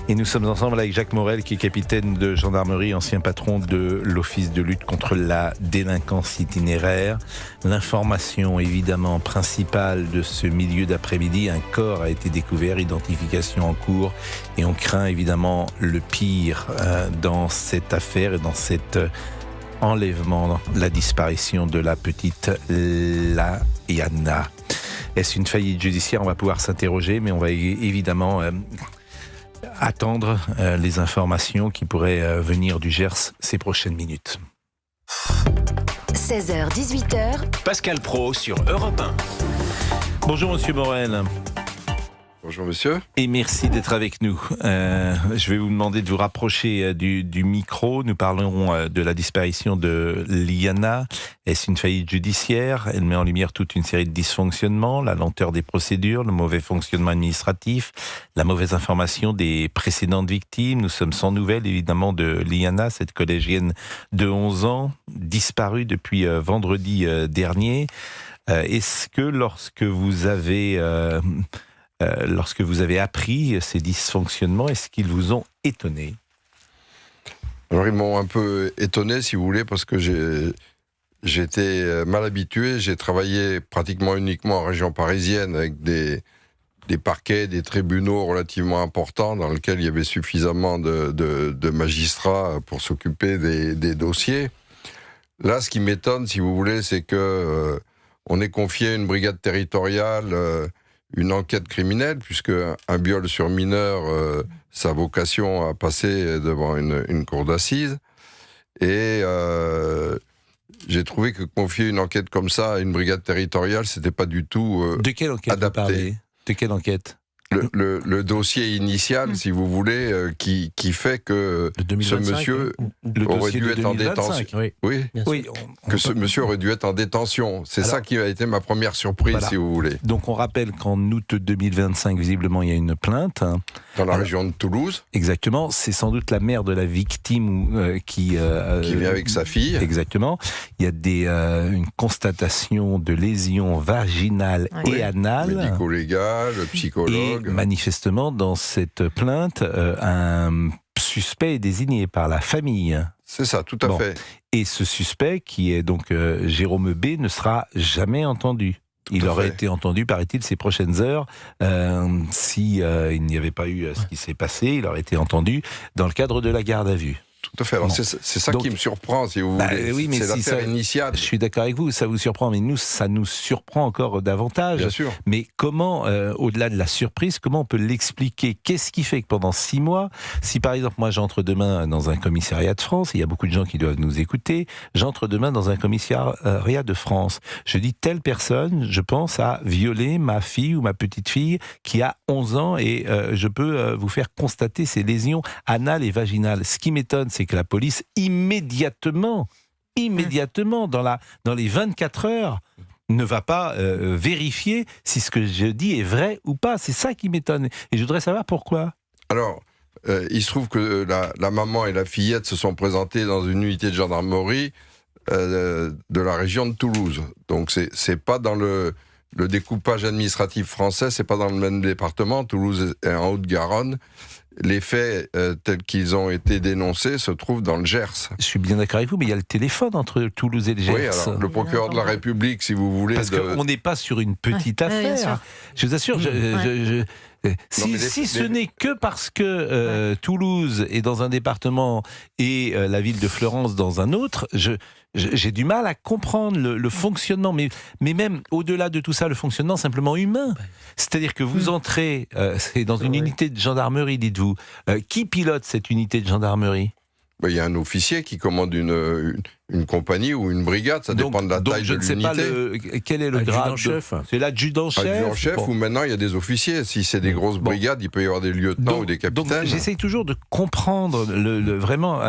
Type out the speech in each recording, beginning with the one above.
Et nous sommes ensemble avec Jacques Morel, qui est capitaine de gendarmerie, ancien patron de l'Office de lutte contre la délinquance itinéraire. L'information évidemment principale de ce milieu d'après-midi, un corps a été découvert, identification en cours, et on craint évidemment le pire dans cette affaire et dans cet enlèvement, la disparition de la petite Layana. Est-ce une faillite judiciaire? On va pouvoir s'interroger, mais on va évidemment attendre les informations qui pourraient venir du Gers ces prochaines minutes. 16h, 18h. Pascal Praud sur Europe 1. Bonjour Monsieur Morel. Bonjour monsieur. Et merci d'être avec nous. Je vais vous demander de vous rapprocher du micro. Nous parlerons de la disparition de Layana. Est-ce une faillite judiciaire? Elle met en lumière toute une série de dysfonctionnements, la lenteur des procédures, le mauvais fonctionnement administratif, la mauvaise information des précédentes victimes. Nous sommes sans nouvelles évidemment de Layana, cette collégienne de 11 ans, disparue depuis vendredi dernier. Est-ce que lorsque vous avez appris ces dysfonctionnements, est-ce qu'ils vous ont étonné? Alors ils m'ont un peu étonné, si vous voulez, parce que j'étais mal habitué. J'ai travaillé pratiquement uniquement en région parisienne avec des parquets, des tribunaux relativement importants dans lesquels il y avait suffisamment de magistrats pour s'occuper des dossiers. Là, ce qui m'étonne, si vous voulez, c'est que on est confié à une brigade territoriale une enquête criminelle, puisque un viol sur mineur, sa vocation à passer devant une cour d'assises. Et j'ai trouvé que confier une enquête comme ça à une brigade territoriale, c'était pas du tout de quelle enquête adapté. Vous parlez? De quelle enquête? Le dossier initial, si vous voulez, qui fait que ce monsieur aurait dû être en détention. Oui. Que ce monsieur aurait dû être en détention. C'est ça qui a été ma première surprise, si vous voulez. Donc on rappelle qu'en août 2025, visiblement, il y a une plainte. Dans la région de Toulouse. Exactement. C'est sans doute la mère de la victime qui vient avec sa fille. Exactement. Il y a une constatation de lésions vaginales et anales. Médico-légales, psychologue. Et manifestement, dans cette plainte, un suspect est désigné par la famille. C'est ça, tout à fait. Et ce suspect, qui est donc Jérôme B, ne sera jamais entendu. Il aurait été entendu, paraît-il, ces prochaines heures. Si il n'y avait pas eu ce qui s'est passé, il aurait été entendu dans le cadre de la garde à vue. Tout à fait. Alors c'est ça qui me surprend, si vous voulez. Oui, mais c'est l'affaire initiale. Je suis d'accord avec vous, ça vous surprend, mais nous, ça nous surprend encore davantage. Bien sûr. Mais comment, au-delà de la surprise, comment on peut l'expliquer? Qu'est-ce qui fait que pendant 6 mois, si par exemple moi j'entre demain dans un commissariat de France, il y a beaucoup de gens qui doivent nous écouter, j'entre demain dans un commissariat de France, je dis telle personne, je pense, a violé ma fille ou ma petite fille qui a 11 ans et je peux vous faire constater ces lésions anales et vaginales. Ce qui m'étonne, c'est que la police, immédiatement, dans les 24 heures, ne va pas vérifier si ce que je dis est vrai ou pas. C'est ça qui m'étonne. Et je voudrais savoir pourquoi. Alors, il se trouve que la maman et la fillette se sont présentées dans une unité de gendarmerie de la région de Toulouse. Donc, c'est pas dans le découpage administratif français, c'est pas dans le même département. Toulouse est en Haute-Garonne. Les faits tels qu'ils ont été dénoncés se trouvent dans le Gers. Je suis bien d'accord avec vous, mais il y a le téléphone entre Toulouse et le Gers. Oui, alors le procureur de la République, si vous voulez... Parce qu'on n'est pas sur une petite affaire. Je vous assure, si ce n'est que parce que Toulouse est dans un département et la ville de Florence dans un autre, j'ai du mal à comprendre le fonctionnement, mais même au-delà de tout ça, le fonctionnement simplement humain. C'est-à-dire que vous entrez c'est dans une unité de gendarmerie, dites-vous. Qui pilote cette unité de gendarmerie? Il y a un officier qui commande une compagnie ou une brigade, ça dépend de la taille de l'unité. Je ne sais pas quel est le grade. C'est l'adjudant-chef. Adjudant-chef, ou maintenant il y a des officiers. Si c'est des grosses brigades, il peut y avoir des lieutenants ou des capitaines. Donc j'essaye toujours de comprendre vraiment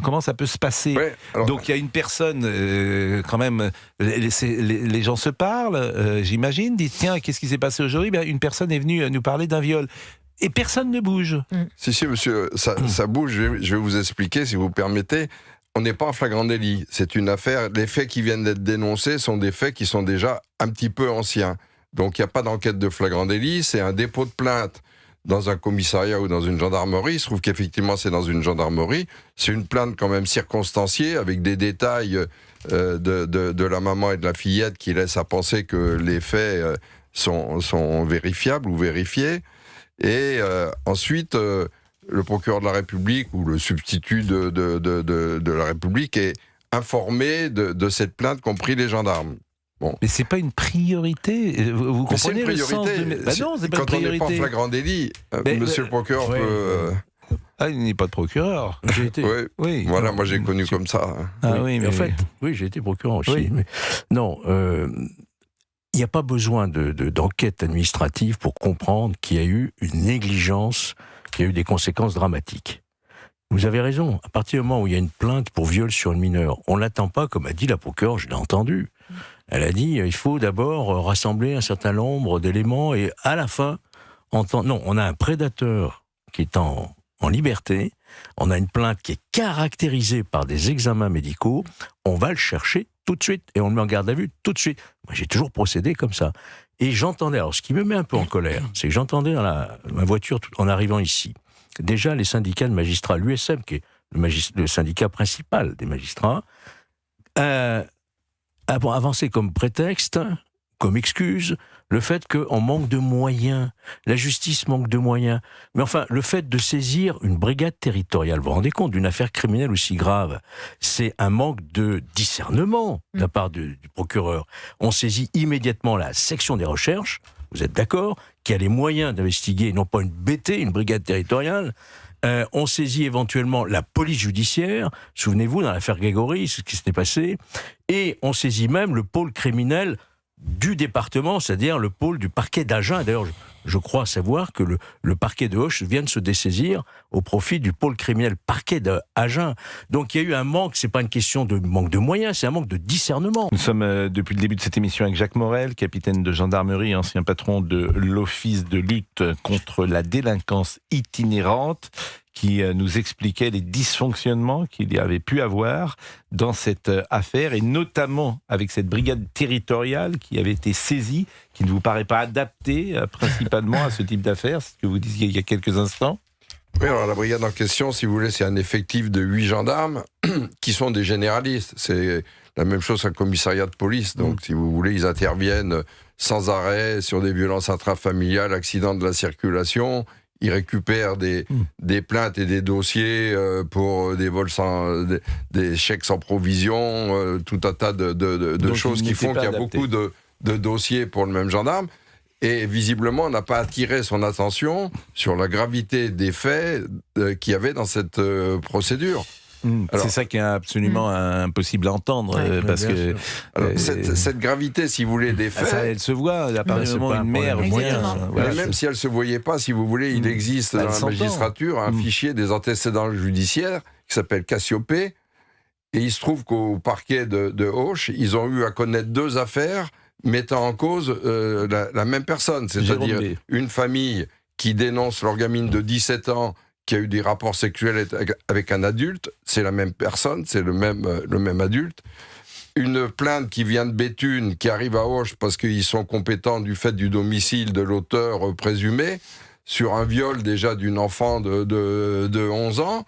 comment ça peut se passer. Ouais, donc il y a une personne, quand même, les gens se parlent, j'imagine, disent tiens, qu'est-ce qui s'est passé aujourd'hui? Une personne est venue nous parler d'un viol. Et personne ne bouge. Si, monsieur, ça bouge. Je vais vous expliquer, si vous permettez. On n'est pas en flagrant délit. C'est une affaire. Les faits qui viennent d'être dénoncés sont des faits qui sont déjà un petit peu anciens. Donc, il n'y a pas d'enquête de flagrant délit. C'est un dépôt de plainte dans un commissariat ou dans une gendarmerie. Il se trouve qu'effectivement c'est dans une gendarmerie. C'est une plainte quand même circonstanciée avec des détails de la maman et de la fillette qui laissent à penser que les faits sont vérifiables ou vérifiés. Et ensuite, le procureur de la République ou le substitut de la République est informé de cette plainte qu'ont pris les gendarmes. Bon. Mais c'est pas une priorité. Vous comprenez le sens de... Bah non, c'est pas une quand on n'est priorité. pas en flagrant délit, monsieur le procureur peut... Ah, il n'est pas de procureur. J'ai été. Oui. Voilà, moi j'ai connu comme ça. Ah oui, mais en fait, oui, j'ai été procureur aussi. Oui. Mais non, il n'y a pas besoin d'enquête administrative pour comprendre qu'il y a eu une négligence, qu'il y a eu des conséquences dramatiques. Vous avez raison. À partir du moment où il y a une plainte pour viol sur une mineure, on l'attend pas, comme a dit la procureure, je l'ai entendu. Elle a dit il faut d'abord rassembler un certain nombre d'éléments et à la fin, non, on a un prédateur qui est en liberté, on a une plainte qui est caractérisée par des examens médicaux, on va le chercher tout de suite et on le met en garde à vue tout de suite. Moi, j'ai toujours procédé comme ça. Et j'entendais, alors ce qui me met un peu en colère, c'est que j'entendais dans ma voiture en arrivant ici, déjà les syndicats de magistrats, l'USM, qui est le syndicat principal des magistrats, avancé comme prétexte, comme excuse, le fait qu'on manque de moyens. La justice manque de moyens. Mais enfin, le fait de saisir une brigade territoriale, vous vous rendez compte d'une affaire criminelle aussi grave, c'est un manque de discernement de la part du procureur. On saisit immédiatement la section des recherches, vous êtes d'accord, qui a les moyens d'investiguer, non pas une BT, une brigade territoriale. On saisit éventuellement la police judiciaire, souvenez-vous, dans l'affaire Grégory, ce qui s'était passé, et on saisit même le pôle criminel du département, c'est-à-dire le pôle du parquet d'Agen. D'ailleurs, je crois savoir que le parquet de Auch vient de se dessaisir au profit du pôle criminel parquet d'Agen. Donc il y a eu un manque, c'est pas une question de manque de moyens, c'est un manque de discernement. Nous sommes depuis le début de cette émission avec Jacques Morel, capitaine de gendarmerie, ancien patron de l'Office de lutte contre la délinquance itinérante, qui nous expliquait les dysfonctionnements qu'il y avait pu avoir dans cette affaire, et notamment avec cette brigade territoriale qui avait été saisie, qui ne vous paraît pas adaptée principalement à ce type d'affaires, c'est ce que vous disiez il y a quelques instants. Oui, alors la brigade en question, si vous voulez, c'est un effectif de 8 gendarmes qui sont des généralistes. C'est la même chose qu'un commissariat de police. Donc, si vous voulez, ils interviennent sans arrêt sur des violences intrafamiliales, accidents de la circulation. Ils récupèrent des plaintes et des dossiers pour des vols des chèques sans provision, tout un tas de choses qui font qu'il y a beaucoup de dossiers pour le même gendarme. Et visiblement, on n'a pas attiré son attention sur la gravité des faits qu'il y avait dans cette procédure. C'est ça qui est absolument impossible à entendre, parce que cette gravité, si vous voulez, des faits, ça, elle se voit. À partir du moment où une mère vient, voilà, même si elle se voyait pas, si vous voulez, il existe dans la magistrature un fichier des antécédents judiciaires qui s'appelle Cassiopée, et il se trouve qu'au parquet de Auch, ils ont eu à connaître 2 affaires mettant en cause la même personne, c'est-à-dire une famille qui dénonce leur gamine de 17 ans qui a eu des rapports sexuels avec un adulte, c'est la même personne, c'est le même adulte. Une plainte qui vient de Béthune, qui arrive à Auch parce qu'ils sont compétents du fait du domicile de l'auteur présumé, sur un viol déjà d'une enfant de 11 ans.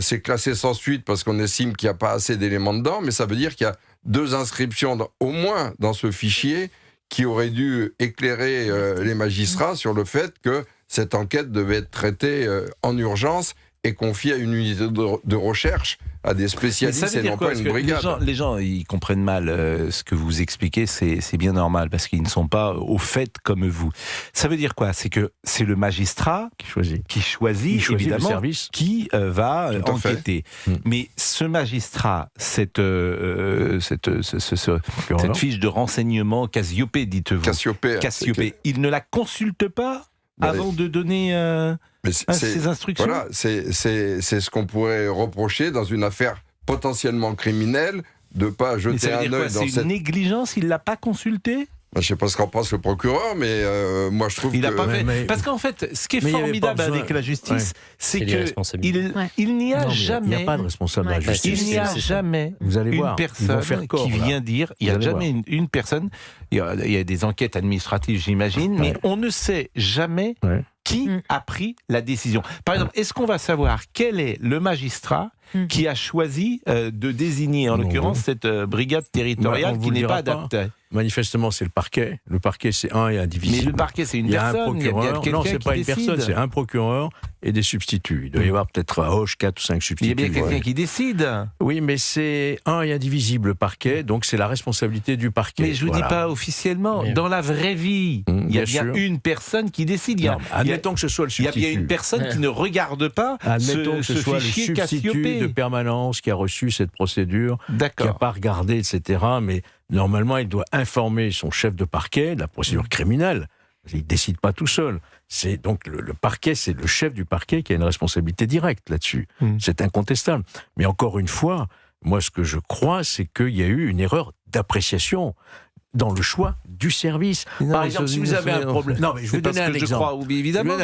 C'est classé sans suite parce qu'on estime qu'il n'y a pas assez d'éléments dedans, mais ça veut dire qu'il y a 2 inscriptions au moins dans ce fichier qui auraient dû éclairer les magistrats sur le fait que cette enquête devait être traitée en urgence et confiée à une unité de recherche, à des spécialistes et non pas une brigade. Les gens, ils comprennent mal ce que vous expliquez, c'est bien normal, parce qu'ils ne sont pas au fait comme vous. Ça veut dire quoi? C'est que c'est le magistrat qui choisit évidemment, le service qui va enquêter. Mais ce magistrat, cette fiche de renseignement Cassiopée, dites-vous, Cassiopée, il ne la consulte pas avant de donner ces instructions? Voilà, c'est ce qu'on pourrait reprocher dans une affaire potentiellement criminelle, de ne pas jeter un œil dans cette... C'est une négligence, il ne l'a pas consulté? Je ne sais pas ce qu'en pense le procureur, mais moi je trouve il que... n'a pas fait. Parce qu'en fait, ce qui est formidable avec la justice, c'est qu'il n'y a jamais... Il n'y a pas de responsable de la justice. Il n'y a jamais vous allez voir, une personne qui vient dire... Il n'y a jamais une personne... Il y a des enquêtes administratives, j'imagine, mais on ne sait jamais qui a pris la décision. Par exemple, est-ce qu'on va savoir quel est le magistrat qui a choisi de désigner, en l'occurrence, cette brigade territoriale qui n'est pas adaptée? Manifestement, c'est le parquet. Le parquet, c'est un et indivisible. Mais le parquet, c'est une personne. Il y a procureur. Non, c'est pas une personne, c'est un procureur et des substituts. Il doit y avoir peut-être à Hoche 4 ou 5 substituts. Il y a bien quelqu'un qui décide. Oui, mais c'est un et indivisible, le parquet, donc c'est la responsabilité du parquet. Mais je ne vous dis pas officiellement. Dans la vraie vie, il y a bien une personne qui décide. Admettons que ce soit le substitut. Il y a bien une personne qui ne regarde pas admettons que ce soit le substitut de permanence qui a reçu cette procédure, qui n'a pas regardé, etc. Mais normalement, il doit informer son chef de parquet de la procédure criminelle. Il ne décide pas tout seul. C'est donc le parquet, c'est le chef du parquet qui a une responsabilité directe là-dessus. C'est incontestable. Mais encore une fois, moi, ce que je crois, c'est qu'il y a eu une erreur d'appréciation dans le choix du service. Par exemple, si vous avez un problème... Non, mais je vais vous donner un exemple. Évidemment,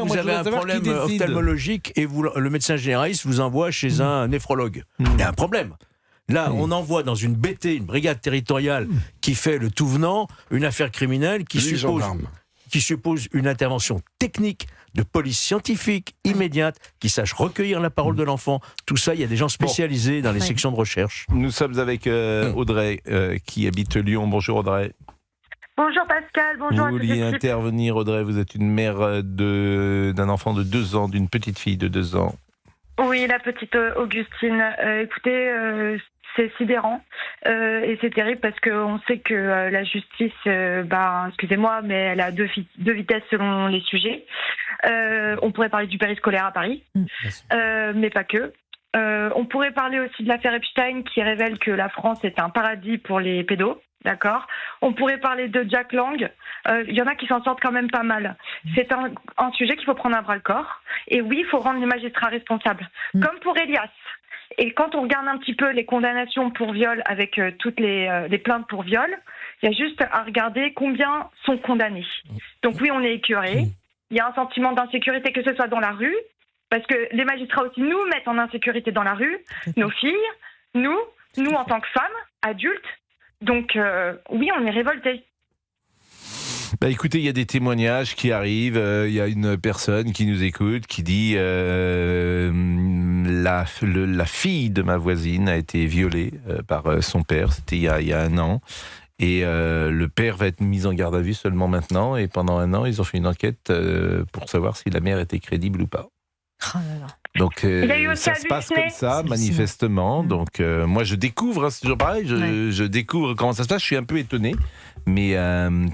vous avez un problème ophtalmologique et le médecin généraliste vous envoie chez un néphrologue. Il y a un problème. Là, on envoie dans une BT, une brigade territoriale, qui fait le tout venant, une affaire criminelle qui suppose une intervention technique, de police scientifique, immédiate, qui sache recueillir la parole de l'enfant. Tout ça, il y a des gens spécialisés dans les sections de recherche. Nous sommes avec Audrey, qui habite Lyon. Bonjour Audrey. Bonjour Pascal, bonjour. Vous vouliez intervenir, Audrey, vous êtes une mère d'un enfant de 2 ans, d'une petite fille de 2 ans. Oui, la petite Augustine. Écoutez, c'est sidérant et c'est terrible parce qu'on sait que la justice, excusez-moi, mais elle a deux vitesses selon les sujets. On pourrait parler du périscolaire à Paris, mais pas que. On pourrait parler aussi de l'affaire Epstein qui révèle que la France est un paradis pour les pédos. D'accord. On pourrait parler de Jack Lang. Il y en a qui s'en sortent quand même pas mal. C'est un sujet qu'il faut prendre à bras-le-corps. Et oui, il faut rendre les magistrats responsables. Comme pour Elias. Et quand on regarde un petit peu les condamnations pour viol avec toutes les plaintes pour viol, il y a juste à regarder combien sont condamnés. Donc oui, on est écœurés. Il y a un sentiment d'insécurité, que ce soit dans la rue, parce que les magistrats aussi nous mettent en insécurité dans la rue, nos filles, nous en tant que femmes, adultes. Donc oui, on est révoltés. Écoutez, il y a des témoignages qui arrivent. Il y a une personne qui nous écoute qui dit la fille de ma voisine a été violée par son père. C'était il y a 1 an. Et le père va être mis en garde à vue seulement maintenant. Et pendant 1 an, ils ont fait une enquête pour savoir si la mère était crédible ou pas. Oh là là. Donc ça se passe comme ça, manifestement. Donc moi je découvre, c'est toujours pareil, je découvre comment ça se passe, je suis un peu étonné. Mais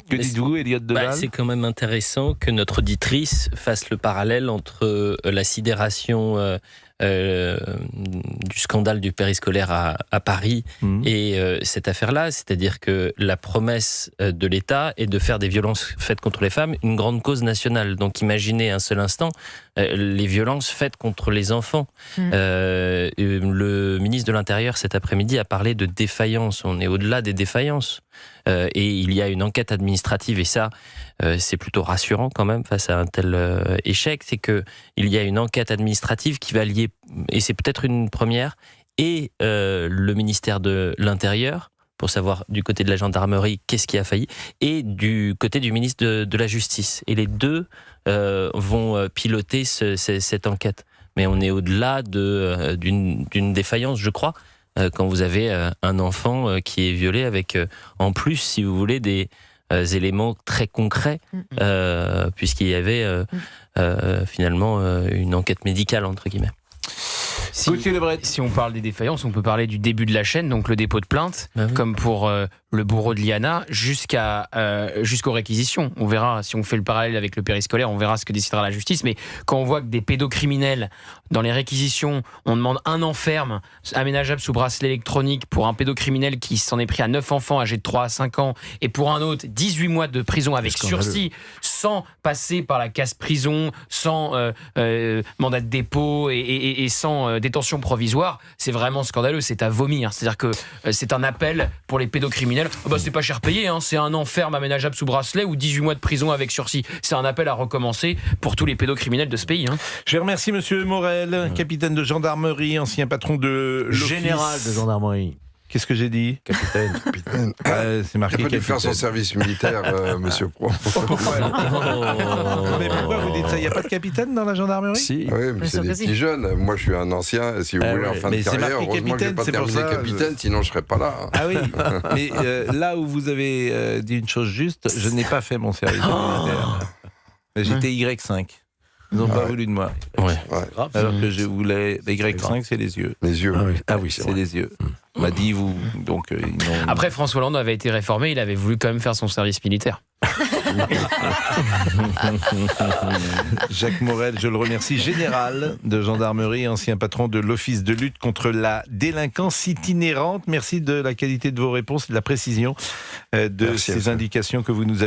que dites-vous, Elliot Deval ? C'est quand même intéressant que notre auditrice fasse le parallèle entre la sidération du scandale du périscolaire à Paris et cette affaire-là, c'est-à-dire que la promesse de l'État est de faire des violences faites contre les femmes une grande cause nationale. Donc imaginez un seul instant les violences faites contre les enfants. Le ministre de l'Intérieur cet après-midi a parlé de défaillance. On est au-delà des défaillances. Et il y a une enquête administrative, et ça, c'est plutôt rassurant quand même face à un tel échec, c'est qu'il y a une enquête administrative qui va lier, et c'est peut-être une première, et le ministère de l'Intérieur, pour savoir du côté de la gendarmerie qu'est-ce qui a failli, et du côté du ministre de la Justice. Et les deux vont piloter cette enquête. Mais on est au-delà d'une défaillance, je crois, quand vous avez un enfant qui est violé avec, en plus, si vous voulez, des éléments très concrets, puisqu'il y avait finalement une enquête médicale, entre guillemets. Si on parle des défaillances, on peut parler du début de la chaîne, donc le dépôt de plainte, comme pour le bourreau de Liana, jusqu'aux réquisitions. On verra, si on fait le parallèle avec le périscolaire, on verra ce que décidera la justice. Mais quand on voit que des pédocriminels, dans les réquisitions, on demande 1 an ferme, aménageable sous bracelet électronique, pour un pédocriminel qui s'en est pris à 9 enfants âgés de 3 à 5 ans, et pour un autre, 18 mois de prison avec sursis, sans passer par la case prison, sans mandat de dépôt et sans détention provisoire, c'est vraiment scandaleux, c'est à vomir. C'est-à-dire que c'est un appel pour les pédocriminels. Oh bah, c'est pas cher payé, hein, c'est un an ferme aménageable sous bracelet ou 18 mois de prison avec sursis. C'est un appel à recommencer pour tous les pédocriminels de ce pays. Hein. Je remercie Monsieur Morel, capitaine de gendarmerie, ancien patron de l'office. Général de gendarmerie. Qu'est-ce que j'ai dit? Capitaine. C'est marqué Il a pas dû capitaine. faire son service militaire, Monsieur Pro. Mais pourquoi vous dites ça? Il n'y a pas de capitaine dans la gendarmerie? Si. Oui, mais c'est des petits jeunes. Moi, je suis un ancien, si vous voulez, en fin de Mais c'est carrière. marqué Heureusement que je n'ai capitaine, pas c'est pour terminé ça, capitaine, sinon je ne serais pas là. Ah oui, mais là où vous avez dit une chose juste, je n'ai pas fait mon service militaire. J'étais Y5. Ils n'ont pas voulu de moi. Ouais. Ouais. Alors que je voulais. Les Y5, c'est les yeux. Les yeux. Ah oui, c'est C'est vrai. les yeux. On m'a dit, vous. Donc, ils n'ont. Après, François Hollande avait été réformé, il avait voulu quand même faire son service militaire. Jacques Morel, je le remercie, général de gendarmerie, ancien patron de l'Office de lutte contre la délinquance itinérante. Merci de la qualité de vos réponses et de la précision de Merci, ces indications que vous nous avez